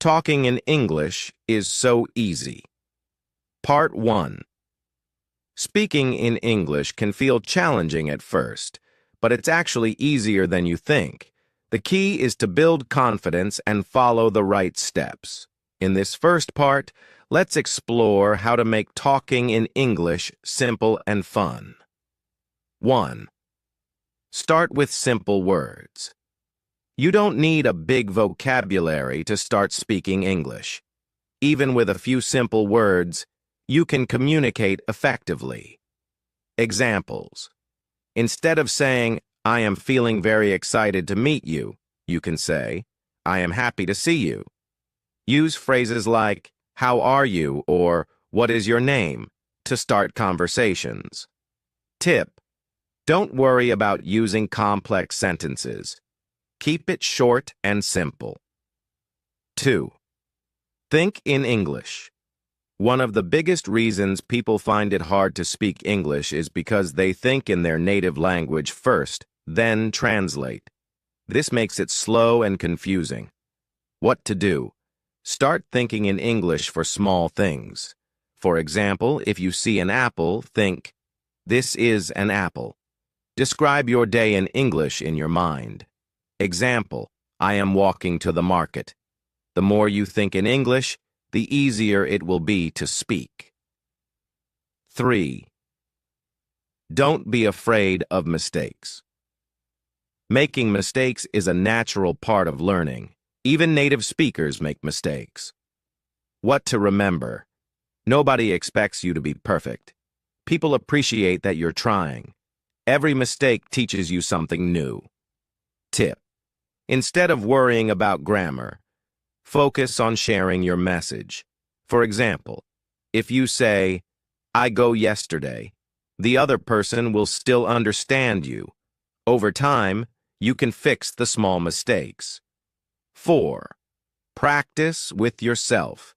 Talking in English is so easy. Part 1. Speaking in English can feel challenging at first, but it's actually easier than you think. The key is to build confidence and follow the right steps. In this first part, let's explore how to make talking in English simple and fun. 1. Start with simple words. You don't need a big vocabulary to start speaking English. Even with a few simple words, you can communicate effectively. Examples. Instead of saying, "I am feeling very excited to meet you," you can say, "I am happy to see you." Use phrases like, "How are you?" or "What is your name?" to start conversations. Tip. Don't worry about using complex sentences. Keep it short and simple. 2. Think in English. One of the biggest reasons people find it hard to speak English is because they think in their native language first, then translate. This makes it slow and confusing. What to do? Start thinking in English for small things. For example, if you see an apple, think, "This is an apple." Describe your day in English in your mind. Example, "I am walking to the market." The more you think in English, the easier it will be to speak. 3. Don't be afraid of mistakes. Making mistakes is a natural part of learning. Even native speakers make mistakes. What to remember? Nobody expects you to be perfect. People appreciate that you're trying. Every mistake teaches you something new. Tip. Instead of worrying about grammar, focus on sharing your message. For example, if you say, "I go yesterday," the other person will still understand you. Over time, you can fix the small mistakes. 4. Practice with yourself.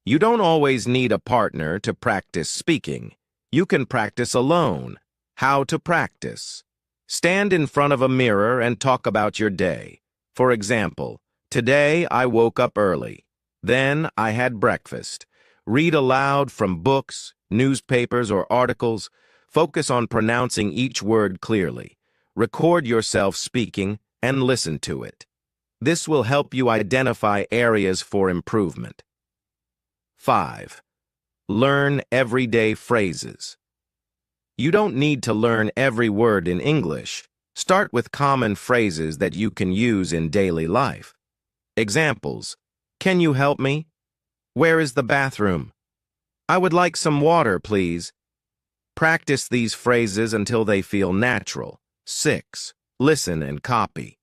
You don't always need a partner to practice speaking. You can practice alone. How to practice? Stand in front of a mirror and talk about your day. For example, "Today I woke up early. Then I had breakfast." Read aloud from books, newspapers, or articles. Focus on pronouncing each word clearly. Record yourself speaking and listen to it. This will help you identify areas for improvement. 5. Learn everyday phrases. You don't need to learn every word in English. Start with common phrases that you can use in daily life. Examples. "Can you help me?" "Where is the bathroom?" "I would like some water, please." Practice these phrases until they feel natural. 6. Listen and copy.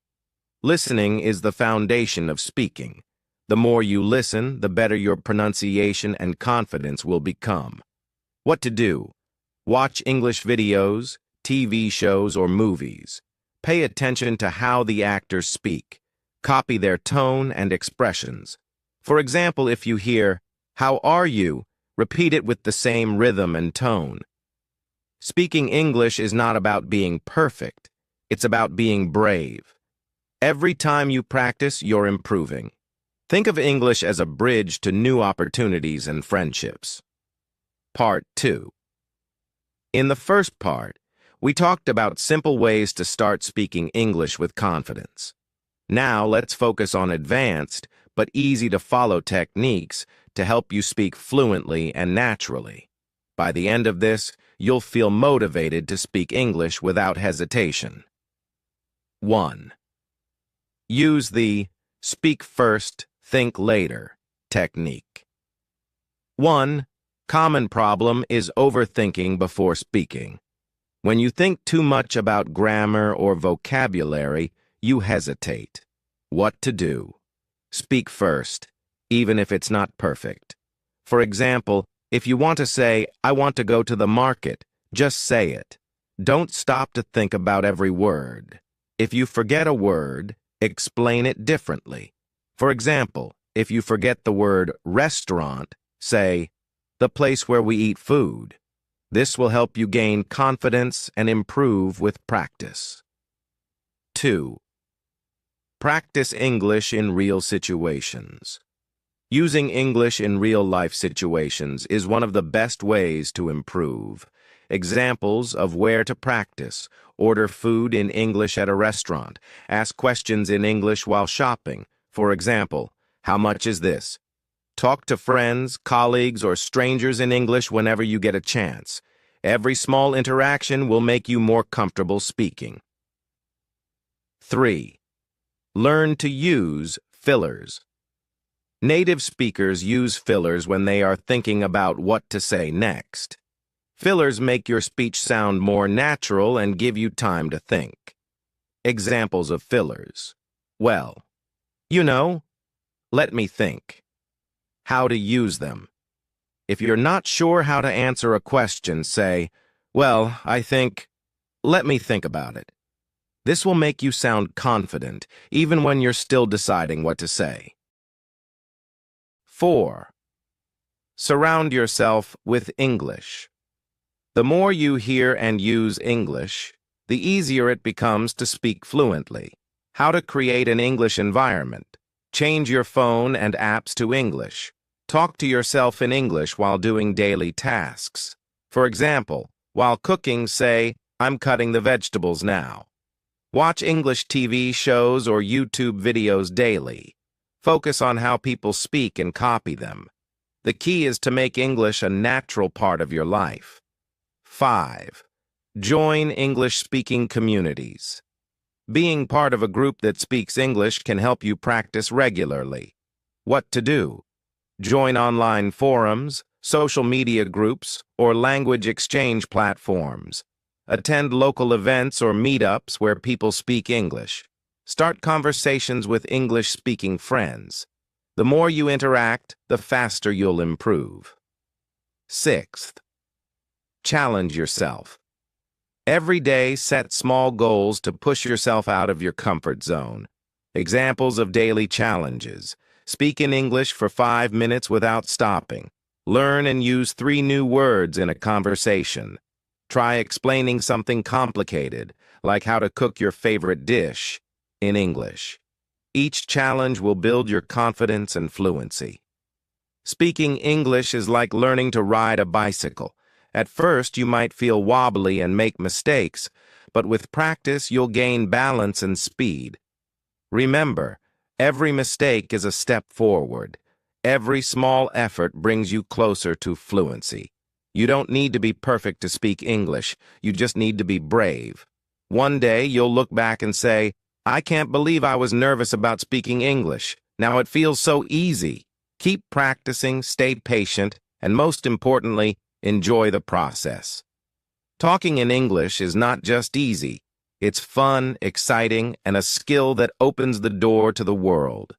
Listening is the foundation of speaking. The more you listen, the better your pronunciation and confidence will become. What to do? Watch English videos, TV shows, or movies. Pay attention to how the actors speak. Copy their tone and expressions. For example, if you hear, "How are you?" repeat it with the same rhythm and tone. Speaking English is not about being perfect. It's about being brave. Every time you practice, you're improving. Think of English as a bridge to new opportunities and friendships. Part 2. In the first part, we talked about simple ways to start speaking English with confidence. Now let's focus on advanced but easy-to-follow techniques to help you speak fluently and naturally. By the end of this, you'll feel motivated to speak English without hesitation. 1. Use the "speak first, think later" technique. 1. Common problem is overthinking before speaking. When you think too much about grammar or vocabulary, you hesitate. What to do? Speak first, even if it's not perfect. For example, if you want to say, "I want to go to the market," just say it. Don't stop to think about every word. If you forget a word, explain it differently. For example, if you forget the word restaurant, say, "The place where we eat food." This will help you gain confidence and improve with practice. 2. Practice English in real situations. Using English in real-life situations is one of the best ways to improve. Examples of where to practice: order food in English at a restaurant, ask questions in English while shopping. For example, how much is this? Talk to friends, colleagues, or strangers in English whenever you get a chance. Every small interaction will make you more comfortable speaking. 3. Learn to use fillers. Native speakers use fillers when they are thinking about what to say next. Fillers make your speech sound more natural and give you time to think. Examples of fillers: well, you know, let me think. How to use them. If you're not sure how to answer a question, say, well, I think, let me think about it. This will make you sound confident, even when you're still deciding what to say. 4. Surround yourself with English. The more you hear and use English, the easier it becomes to speak fluently. How to create an English environment. Change your phone and apps to English. Talk to yourself in English while doing daily tasks. For example, while cooking, say, I'm cutting the vegetables now. Watch English TV shows or YouTube videos daily. Focus on how people speak and copy them. The key is to make English a natural part of your life. 5. Join English-speaking communities. Being part of a group that speaks English can help you practice regularly. What to do? Join online forums, social media groups, or language exchange platforms. Attend local events or meetups where people speak English. Start conversations with English-speaking friends. The more you interact, the faster you'll improve. 6th. Challenge yourself. Every day, set small goals to push yourself out of your comfort zone. Examples of daily challenges: speak in English for 5 minutes without stopping. Learn and use 3 new words in a conversation. Try explaining something complicated, like how to cook your favorite dish, in English. Each challenge will build your confidence and fluency. Speaking English is like learning to ride a bicycle. At first, you might feel wobbly and make mistakes, but with practice, you'll gain balance and speed. Remember, every mistake is a step forward. Every small effort brings you closer to fluency. You don't need to be perfect to speak English. You just need to be brave. One day, you'll look back and say, I can't believe I was nervous about speaking English. Now it feels so easy. Keep practicing, stay patient, and most importantly, enjoy the process. Talking in English is not just easy. It's fun, exciting, and a skill that opens the door to the world.